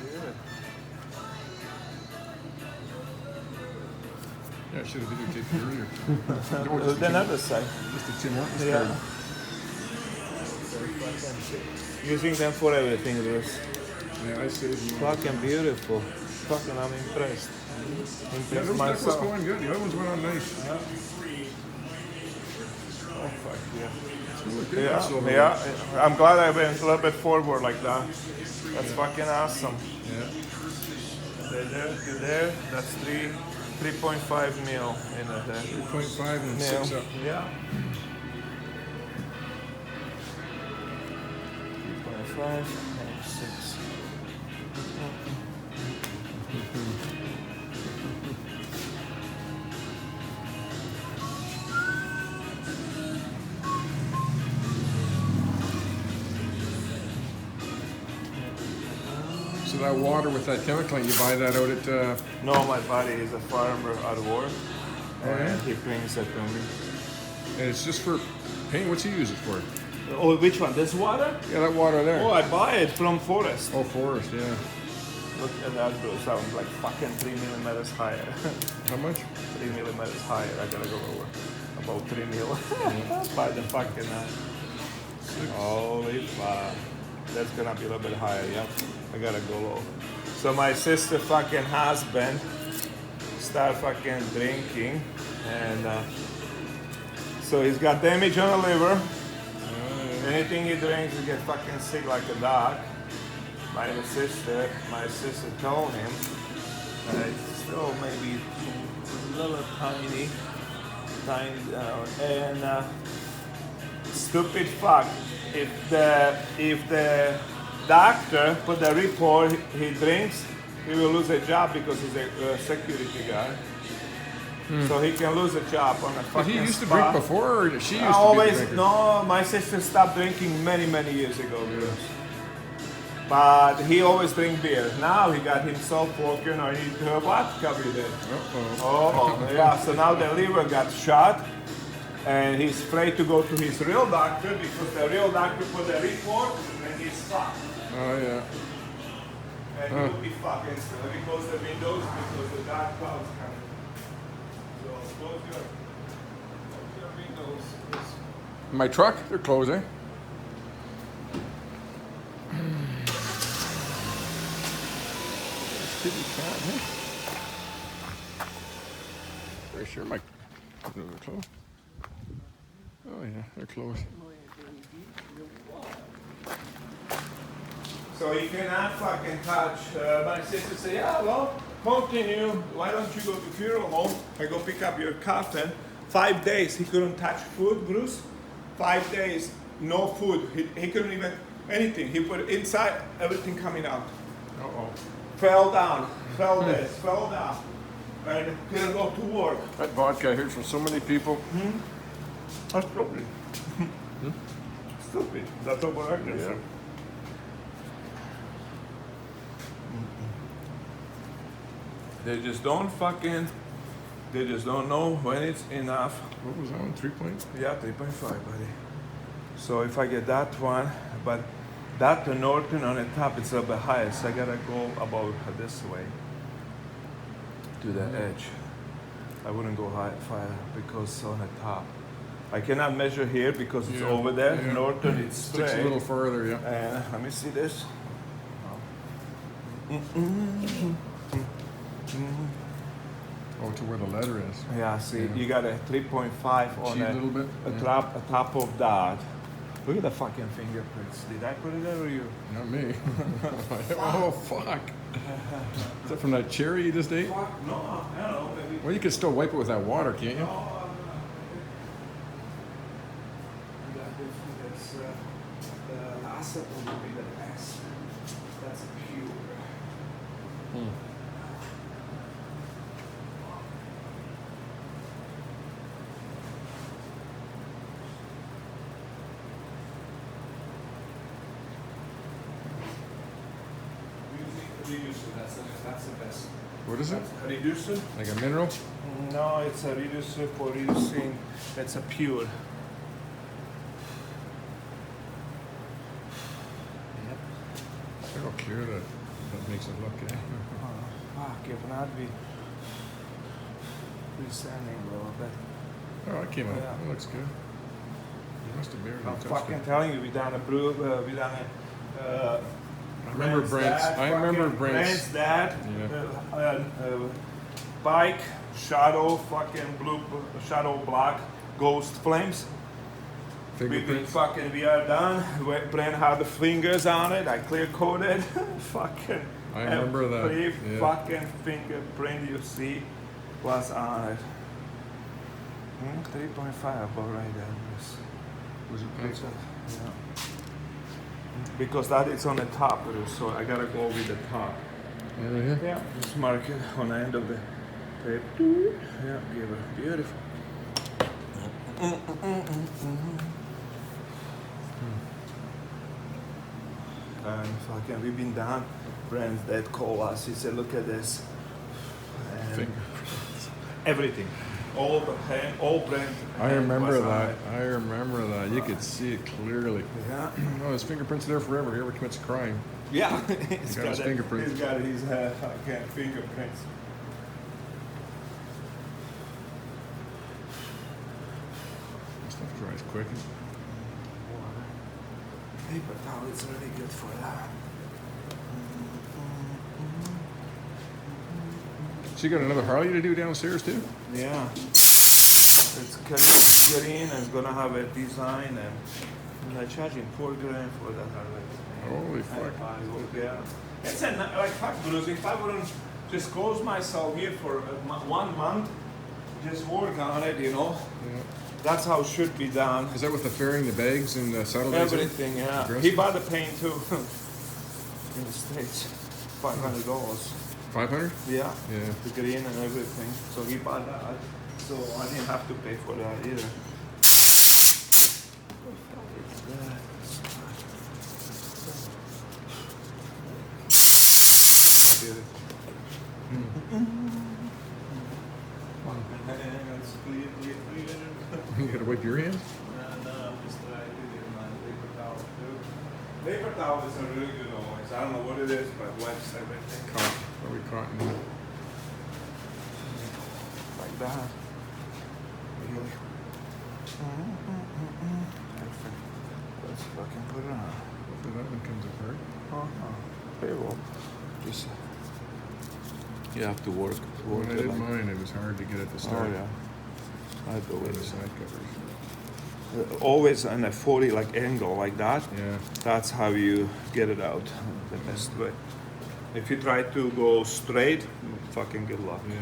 good. Yeah, I should have videotaped it earlier. The other side. Just a Tim Hortons Yeah. card. Using them for everything, Bruce. Yeah, I saved you. Fucking beautiful. Fucking, I'm impressed. Yeah, Impressed those deck was myself. going good. The other ones went on nice. Yeah. Oh fuck yeah. They look good. Yeah, So, yeah. I'm glad I went a little bit forward like that. That's fucking awesome. Yeah. There. That's 3.5 mil in it there. 3.5 and Mil. 6 up. Yeah. 3.5 and 6. So that water with that chemical, you buy that out at. No, my buddy is a farmer at work, and he brings it to me. And it's just for paint. What's he use it for? Oh, which one? This water? Yeah, that water there. Oh, I buy it from Forest. Oh, forest, yeah. Look at that, bro. Sounds like fucking 3 millimeters higher. How much? 3 millimeters higher. I gotta go lower. About 3 mil. By the fucking. Holy fuck. That's gonna be a little bit higher, yeah. I gotta go low. So my sister fucking husband start fucking drinking, and so he's got damage on the liver. Anything he drinks, he gets fucking sick like a dog. My sister told him that it's still maybe a little tiny, and stupid fuck. If the doctor put the report he drinks, he will lose a job because he's a security guard. So he can lose a job on a fucking Did he used to spa. drink before, or she used to be Always, a drinker? no, my sister stopped drinking many years ago. But he always drink beer. Now he got himself working on vodka every day. Oh, yeah. So now the liver got shot, and he's afraid to go to his real doctor because the real doctor put the report and he's fucked. Oh, yeah. And he will be fucked instantly. Let me close the windows because the dark clouds coming. So close your windows. My truck, they're closing. Kitty cat, huh? Very sure my windows are closed. Oh yeah, they're closed. So you cannot fucking touch. My sister said, yeah, well, continue. Why don't you go to funeral home and go pick up your coffin? 5 days he couldn't touch food, Bruce. 5 days, no food. He couldn't even anything. He put it inside, everything coming out. Uh-oh. Fell down, fell down. And couldn't go to work. That vodka I heard from so many people. That's stupid. Stupid. That's what I can say. They just don't know when it's enough. What was that one? 3 point? Yeah, 3.5, buddy. So if I get that one, but that the Norton on the top, it's a little bit higher, so I gotta go about this way to the edge. I wouldn't go far because on the top. I cannot measure here because it's over there. Yeah. Norton, it's straight. Sticks a little farther, yeah. And let me see this. Oh, to where the letter is. Yeah, see, Yeah. you got a 3.5 on Cheat a little bit. top of that. Look at the fucking fingerprints. Did I put it there or you? Not me. Oh, fuck. Is that from that cherry you just ate? Fuck, no, I don't know, maybe. Well, you can still wipe it with that water, can't you? The last one will be the best. That's pure. Reducer, that's the best. What is it? Reducer? Like a mineral? No, it's a reducer for reducing. It's a pure. I don't care that makes it look, eh? Fuck, if not, we sanding a little bit. Oh, that came out. Yeah. That looks good. You must have barely I'm touched fucking it. telling you, we done a brew, we done a. I remember Brent's. I remember Brent's. Dad. Yeah. Bike, shadow, fucking blue, shadow black, ghost flames. We Fingerprints. fucking, we are done. Brent had the fingers on it. I clear coated. Fucking. I remember that. Every Yeah. fucking fingerprint you see was on it. 3.5 above right there. Was it It's yeah. Because that is on the top, so I gotta go with the top. Yeah, right here? Yeah, just mark it on the end of the tape. Yeah, give it beautiful. And fucking, we've been down. Brand's dad called us. He said, "Look at this." And Fingerprints. everything, all the hand, all brand. I remember was on that. it. I remember that. You could see it clearly. Yeah. Oh, his fingerprints are there forever. He ever commits a crime. Yeah, He's got his fingerprints. He's got his fucking fingerprints. Stuff dries quick. Paper towel is really good for that. So you got another Harley to do downstairs too? Yeah. It's green and it's gonna have a design and they're charging $4,000 for that Harley. Holy fuck. Yeah. It's a, like fuck Bruce, if I wouldn't just close myself here for 1 month, just work on it, you know. Yeah. That's how it should be done. Is that with the fairing, the bags, and the saddlebags? Everything, yeah. Dress? He bought the paint too. In the States. $500. 500? Yeah. Yeah. The green and everything. So he bought that. So I didn't have to pay for that either. You gotta wipe your hands? Paper towels are really good always. I don't know what it is, but wipes everything. Cotton. Probably cotton. Like that. Really. Perfect. Let's fucking put it on. Hopefully that one comes apart. Okay, well, just you have to work. When I it did like- mine, it was hard to get at the Oh start. yeah. I do With the it. side covers. Always on a 40 like angle like that. Yeah. That's how you get it out the best way. If you try to go straight, fucking good luck. Yeah.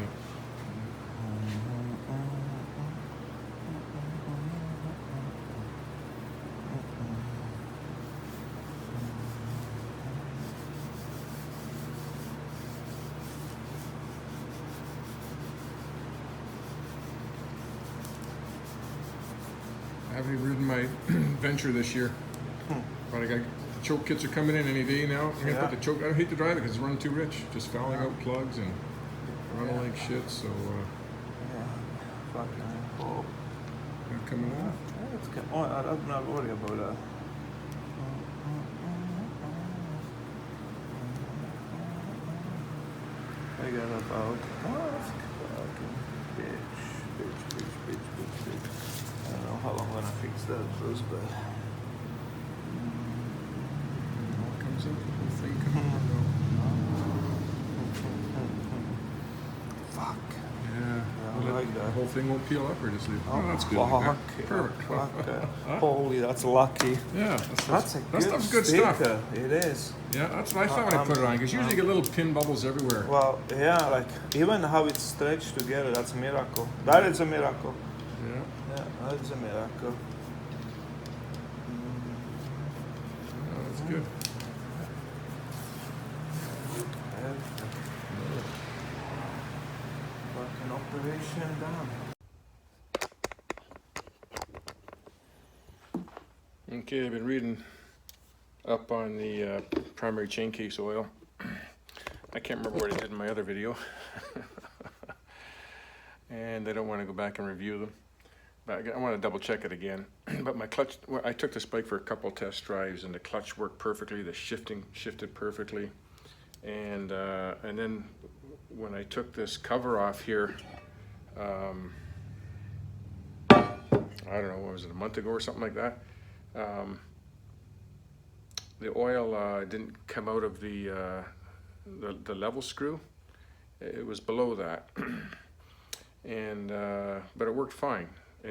I haven't ridden my venture this year. But I got the choke kits are coming in any day now. I'm gonna Yeah. put the choke. I hate to drive it because it's running too rich. Just fouling out plugs and running like shit. So Yeah. Fucking hope. they're coming off. I'm not worried about that. I got about fucking bitch. I don't know how long I'm gonna fix that, Bruce, but All comes up. The whole thing comes up. fuck. Yeah. I Well, like The that. whole thing won't peel up or just leave. Oh, that's good. Fuck. Yeah. Perfect. Fuck. Holy, that's lucky. Yeah. That's a that good stuff's good sticker. stuff. It is. Yeah, that's what I thought when I put it on. Because usually you get little pin bubbles everywhere. Well, yeah, like even how it's stretched together, that's a miracle. That is a miracle. Yeah. Yeah, that is a miracle. Oh, that's good. Fucking operation done. Okay, I've been reading up on the primary chain case oil. I can't remember what I did in my other video. And I don't want to go back and review them. But I want to double check it again. But my clutch, well, I took this bike for a couple test drives and the clutch worked perfectly. The shifting shifted perfectly. And then when I took this cover off here, I don't know, what was it, a month ago or something like that, the oil didn't come out of the level screw. It was below that. And but it worked fine.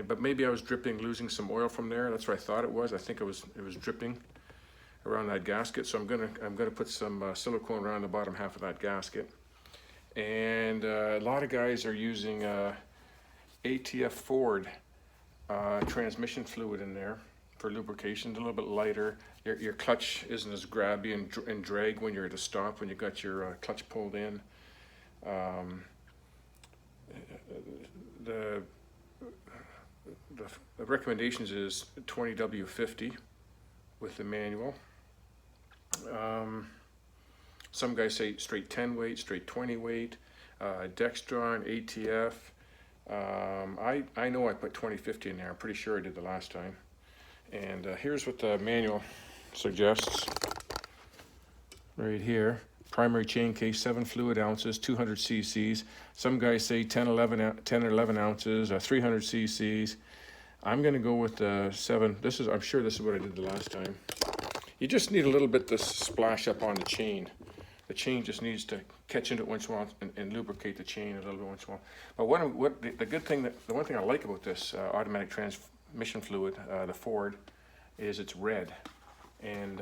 But maybe I was losing some oil from there. That's what I thought it was. I think it was dripping around that gasket. So I'm gonna put some silicone around the bottom half of that gasket. And a lot of guys are using ATF Ford transmission fluid in there for lubrication. It's a little bit lighter. Your clutch isn't as grabby and drag when you're at a stop, when you got your clutch pulled in. The recommendations is 20W50 with the manual. Some guys say straight 10 weight, straight 20 weight, Dextron, ATF. I know I put 2050 in there. I'm pretty sure I did the last time. And here's what the manual suggests right here. Primary chain case, 7 fluid ounces, 200 cc's. Some guys say 10 or 11 ounces, 300 cc's. I'm going to go with 7. I'm sure this is what I did the last time. You just need a little bit to splash up on the chain. The chain just needs to catch into it once in a while and lubricate the chain a little bit once in a while. But the one thing I like about this automatic transmission fluid, the Ford, is it's red. And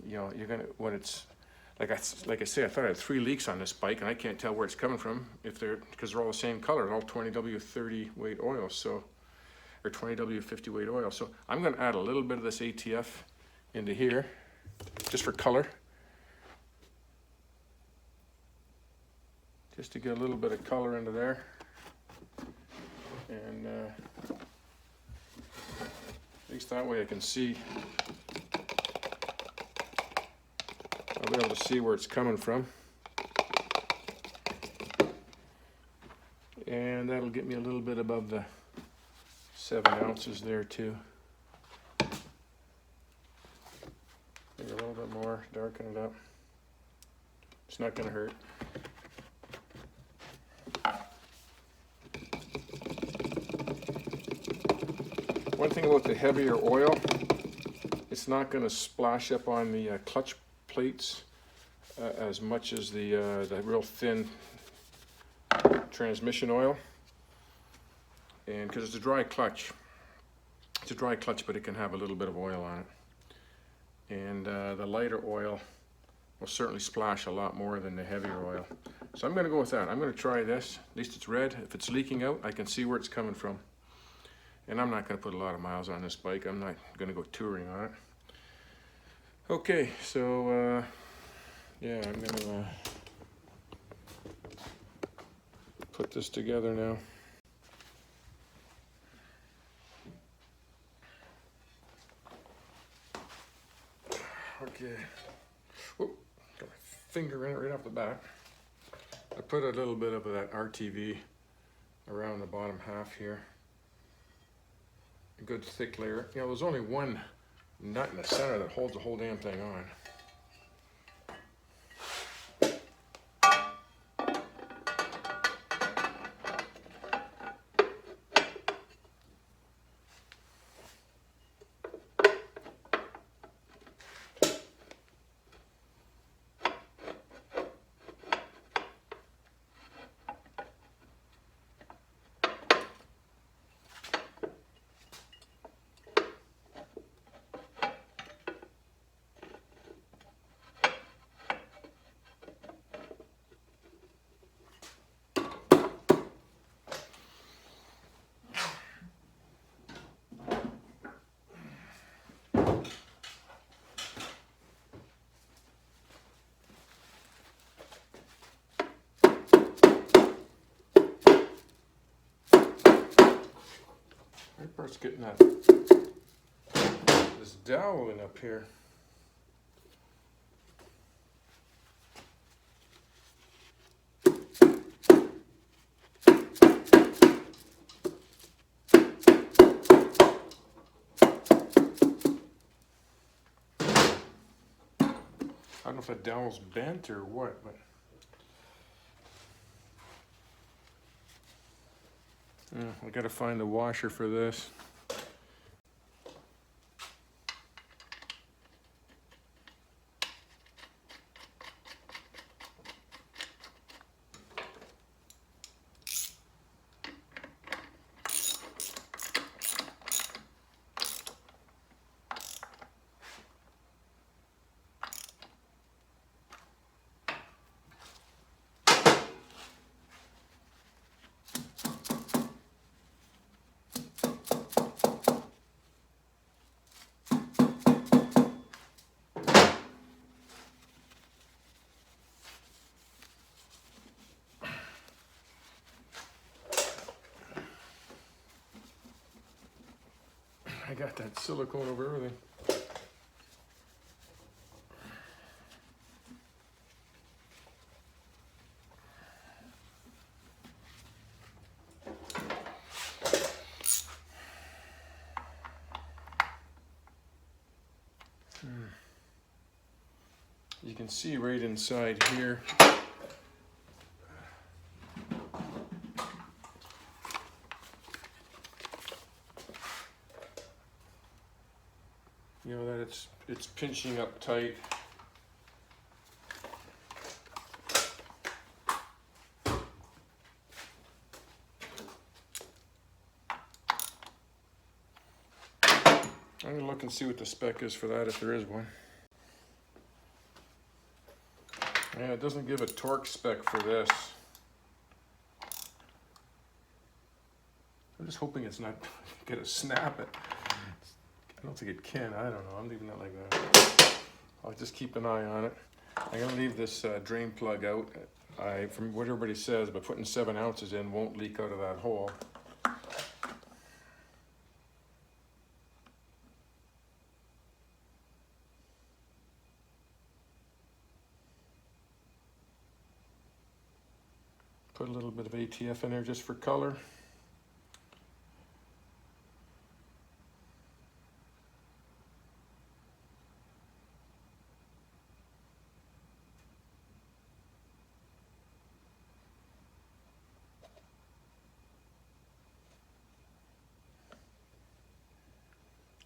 you know, you're gonna, when it's like I say, I thought I had 3 leaks on this bike, and I can't tell where it's coming from because they're all the same color, all 20W30 weight oil, so, or 20W50 weight oil. So I'm going to add a little bit of this ATF into here, just for color, just to get a little bit of color into there, and at least that way I can see. I'll be able to see where it's coming from. And that'll get me a little bit above the 7 ounces there too. Maybe a little bit more, darken it up. It's not going to hurt. One thing about the heavier oil, it's not going to splash up on the clutch plates as much as the real thin transmission oil, and because it's a dry clutch, but it can have a little bit of oil on it, and the lighter oil will certainly splash a lot more than the heavier oil. So I'm going to go with that. I'm going to try this. At least it's red. If it's leaking out, I can see where it's coming from. And I'm not going to put a lot of miles on this bike. I'm not going to go touring on it. Okay, so yeah, I'm going to put this together now. Okay. Whoa, got my finger in it right off the bat. I put a little bit of that RTV around the bottom half here. A good thick layer. You know, there's only one nut in the center that holds the whole damn thing on. That part's getting this dowel up here. I don't know if a dowel's bent or what, but I gotta find a washer for this. I got that silicone over everything. You can see right inside here. You know that it's pinching up tight. I'm gonna look and see what the spec is for that, if there is one. Yeah, it doesn't give a torque spec for this. I'm just hoping it's not gonna snap it. I don't think it can. I don't know. I'm leaving it like that. I'll just keep an eye on it. I'm gonna leave this drain plug out. From what everybody says, but putting 7 ounces in won't leak out of that hole. Put a little bit of ATF in there just for color.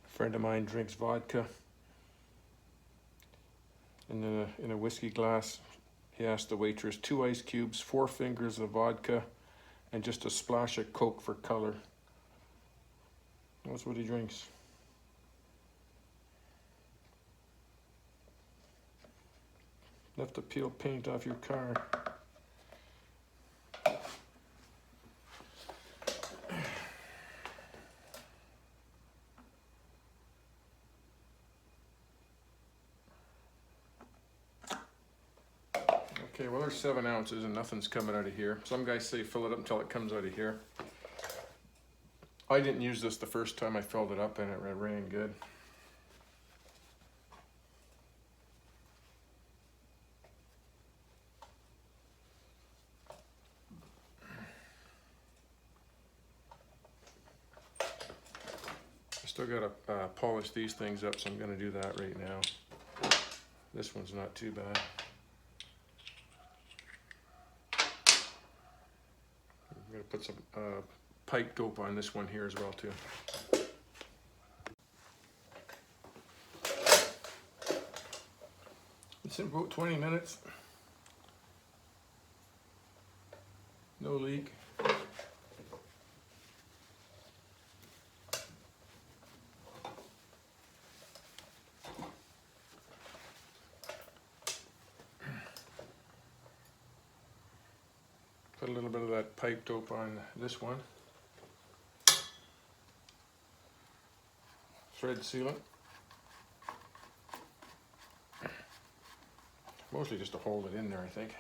A friend of mine drinks vodka in a whiskey glass. He asked the waitress, 2 ice cubes, 4 fingers of vodka, and just a splash of Coke for color. That's what he drinks. Enough to peel paint off your car. Okay, well there's 7 ounces and nothing's coming out of here. Some guys say fill it up until it comes out of here. I didn't use this the first time I filled it up and it ran good. I still gotta polish these things up, so I'm gonna do that right now. This one's not too bad. I'm gonna put some pipe dope on this one here as well too. It's in about 20 minutes. No leak. Put a little bit of that pipe dope on this one. Thread sealant. Mostly just to hold it in there, I think.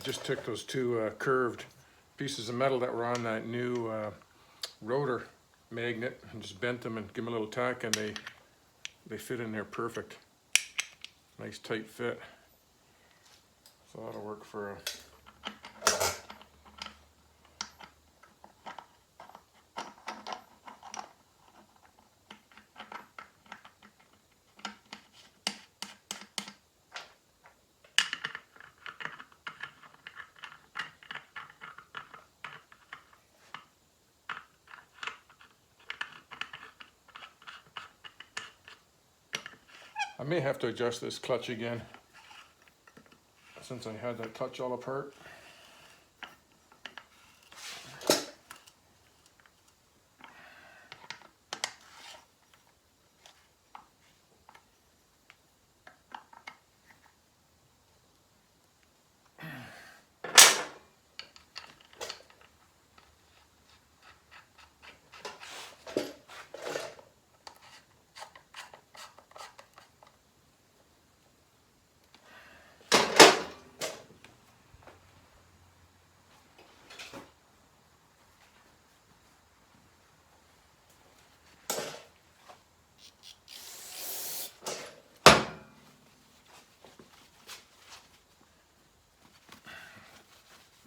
just took those two curved pieces of metal that were on that new rotor magnet and just bent them and give them a little tack, and they fit in there perfect. Nice tight fit. So that'll work for I may have to adjust this clutch again, since I had that clutch all apart.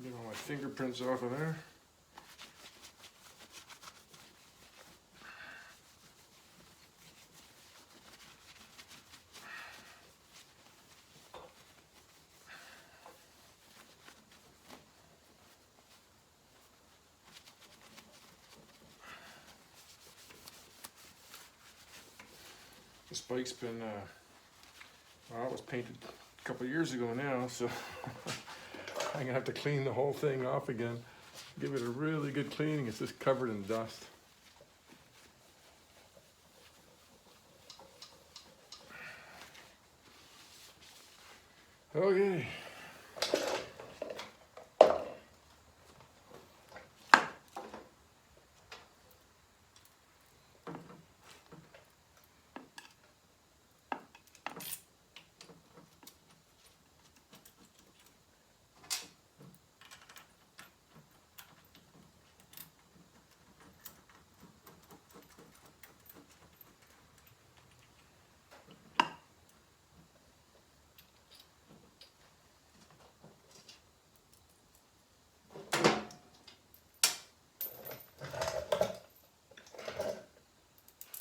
Get all my fingerprints off of there. This bike's been, well, it was painted a couple of years ago now, so I'm gonna have to clean the whole thing off again. Give it a really good cleaning. It's just covered in dust. Okay.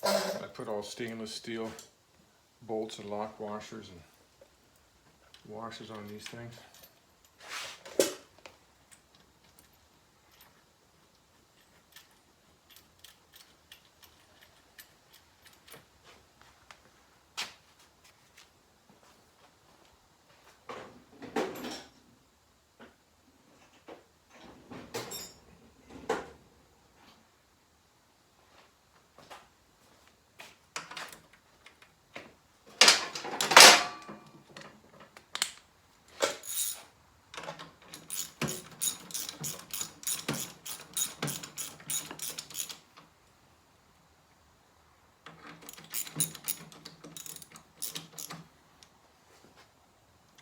I put all stainless steel bolts and lock washers and washers on these things.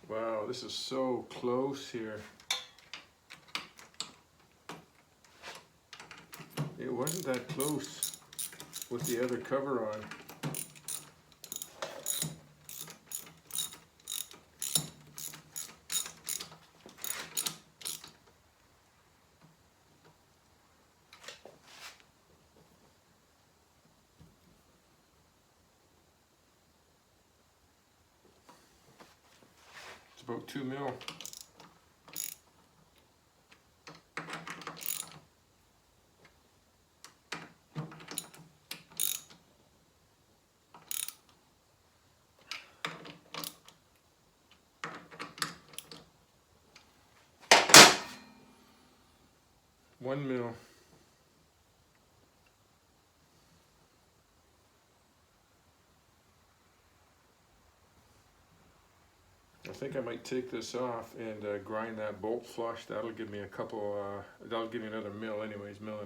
Wow, this is so close here. It wasn't that close with the other cover on. It's about 2 mil. One mil. I think I might take this off and grind that bolt flush. That'll give me a couple, that'll give me another mil anyways, 1.5 mil.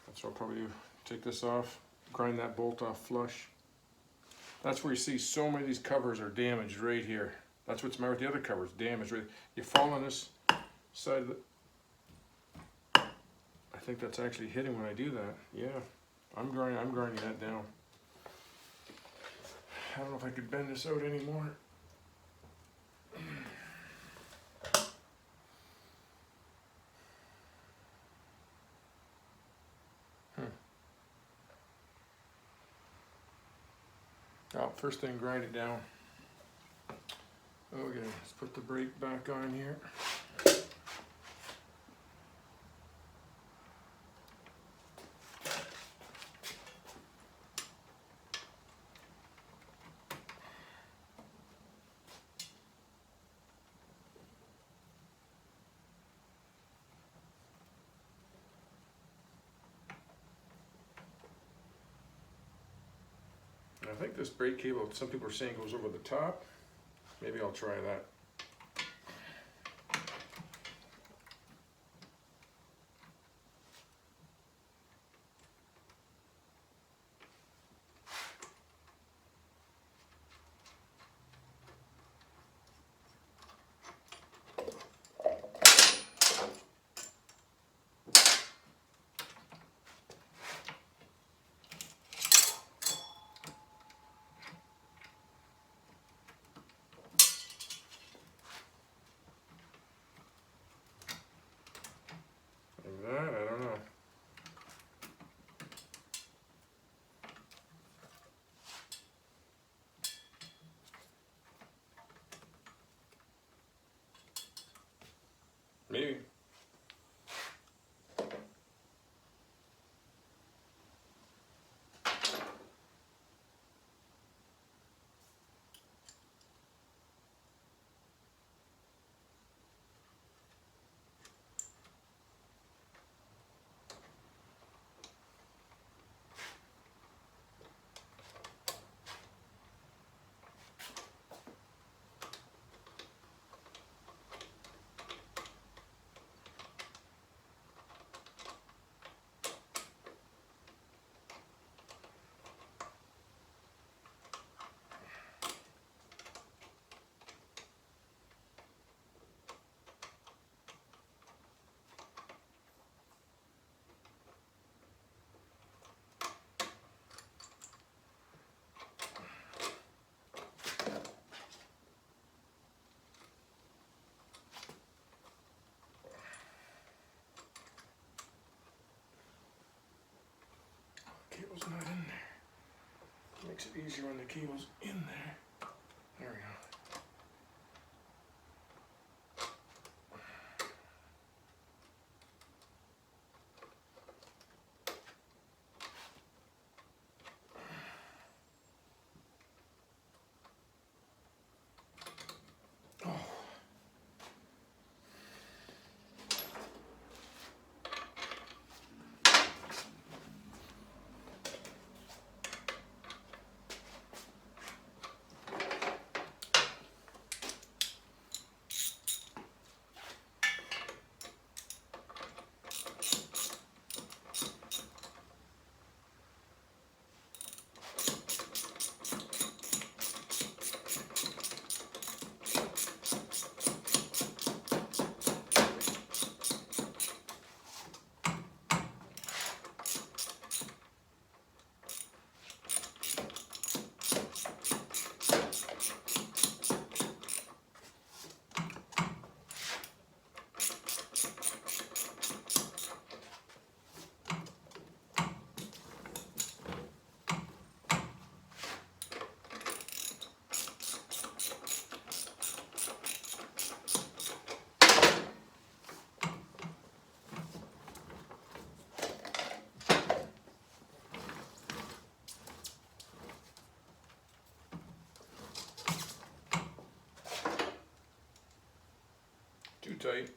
That's what I'll probably do. Take this off, grind that bolt off flush. That's where you see so many of these covers are damaged right here. That's what's the matter with the other covers. Damaged. You fall on this side of the... I think that's actually hitting when I do that. Yeah, I'm grinding that down. I don't know if I could bend this out anymore. Oh, first thing, grind it down. Okay, let's put the brake back on here. I think this brake cable, some people are saying goes over the top. Maybe I'll try that. Like that, I don't know. Maybe. Cable's not in there. Makes it easier when the cable's in there. There we go. Too tight.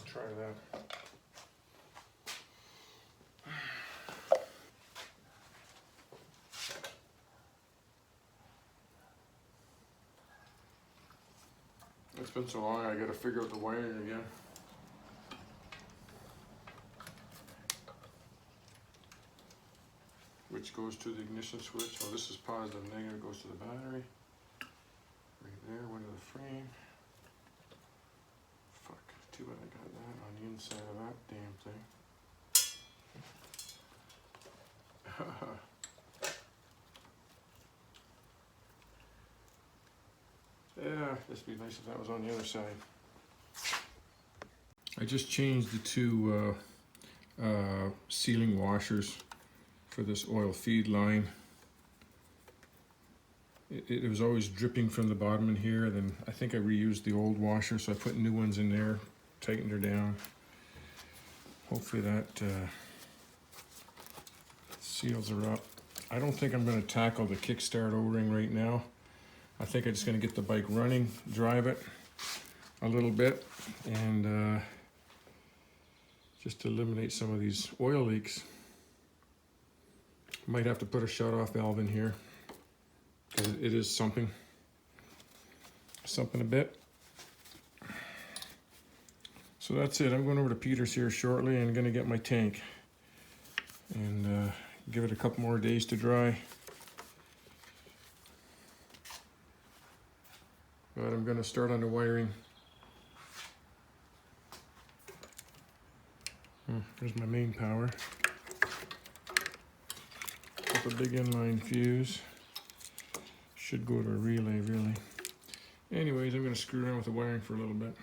Try that. Let's been so long, I gotta figure out the wiring again. Which goes to the ignition switch. Oh, this is positive, negative, goes to the battery. Right there, one to the frame. Fuck, too bad I got that on the inside of that damn thing. Yeah, this would be nice if that was on the other side. I just changed the two sealing washers for this oil feed line. It was always dripping from the bottom in here. Then I think I reused the old washer, so I put new ones in there, tightened her down. Hopefully that seals her up. I don't think I'm going to tackle the kickstart O-ring right now. I think I'm just going to get the bike running, drive it a little bit, and just eliminate some of these oil leaks. Might have to put a shut-off valve in here, because it is something a bit. So that's it. I'm going over to Peter's here shortly and going to get my tank and give it a couple more days to dry. But I'm going to start on the wiring. There's my main power. With a big inline fuse. Should go to a relay, really. Anyways, I'm going to screw around with the wiring for a little bit.